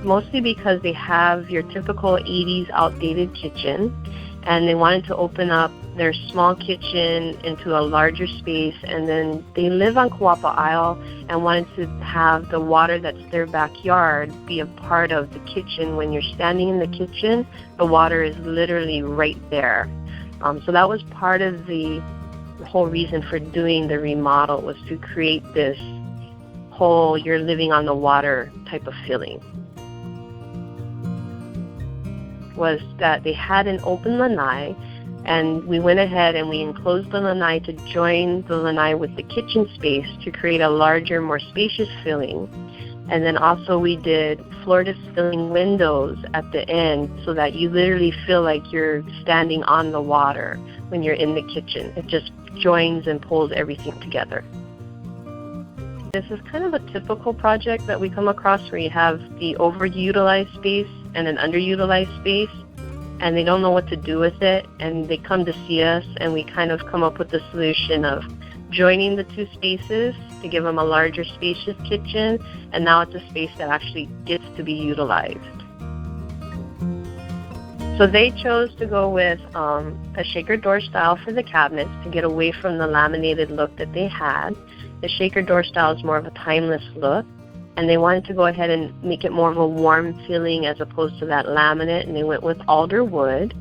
mostly because they have your typical 80s outdated kitchen, and they wanted to open up their small kitchen into a larger space, and then they live on Kawapa Isle and wanted to have the water that's their backyard be a part of the kitchen. When you're standing in the kitchen, the water is literally right there. So that was part of the whole reason for doing the remodel, was to create this whole you're living on the water type of feeling. Was that they had an open lanai, and we went ahead and we enclosed the lanai to join the lanai with the kitchen space to create a larger, more spacious feeling. And then also we did floor-to-ceiling windows at the end so that you literally feel like you're standing on the water when you're in the kitchen. It just joins and pulls everything together. This is kind of a typical project that we come across where you have the overutilized space and an underutilized space, and they don't know what to do with it, and they come to see us, and we kind of come up with the solution of joining the two spaces to give them a larger, spacious kitchen, and now it's a space that actually gets to be utilized. So they chose to go with a shaker door style for the cabinets to get away from the laminated look that they had. The shaker door style is more of a timeless look, and they wanted to go ahead and make it more of a warm feeling as opposed to that laminate, and they went with alder wood.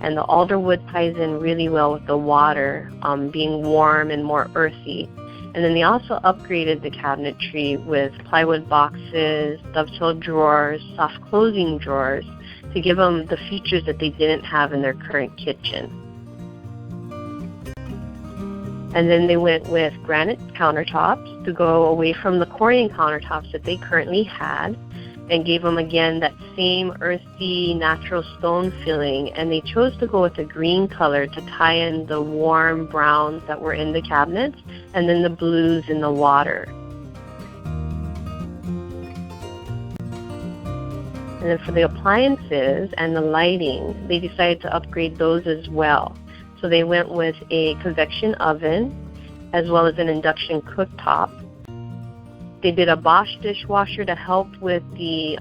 And the alder wood ties in really well with the water, being warm and more earthy. And then they also upgraded the cabinetry with plywood boxes, dovetail drawers, soft closing drawers to give them the features that they didn't have in their current kitchen. And then they went with granite countertops to go away from the corian countertops that they currently had, and gave them again that same earthy natural stone feeling. And they chose to go with a green color to tie in the warm browns that were in the cabinets, and then the blues in the water. And then for the appliances and the lighting, they decided to upgrade those as well. So they went with a convection oven as well as an induction cooktop. They did a Bosch dishwasher to help with the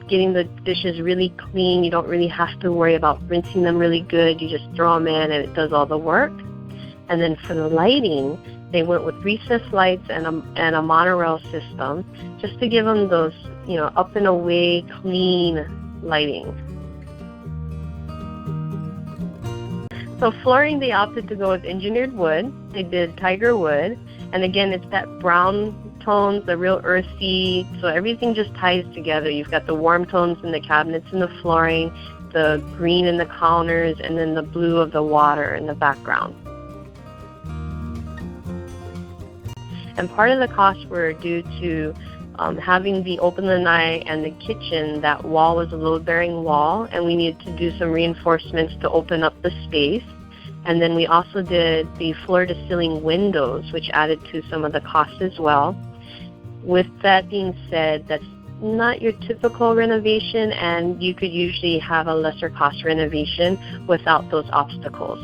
getting the dishes really clean. You don't really have to worry about rinsing them really good. You just throw them in and it does all the work. And then for the lighting, they went with recessed lights and a monorail system just to give them those, up and away clean lighting. So flooring, they opted to go with engineered wood. They did tiger wood. And again, it's that brown tones, the real earthy, so everything just ties together. You've got the warm tones in the cabinets and the flooring, the green in the counters, and then the blue of the water in the background. And part of the costs were due to having the open lanai and the kitchen. That wall was a load-bearing wall, and we needed to do some reinforcements to open up the space. And then we also did the floor-to-ceiling windows, which added to some of the costs as well. With that being said, that's not your typical renovation, and you could usually have a lesser cost renovation without those obstacles.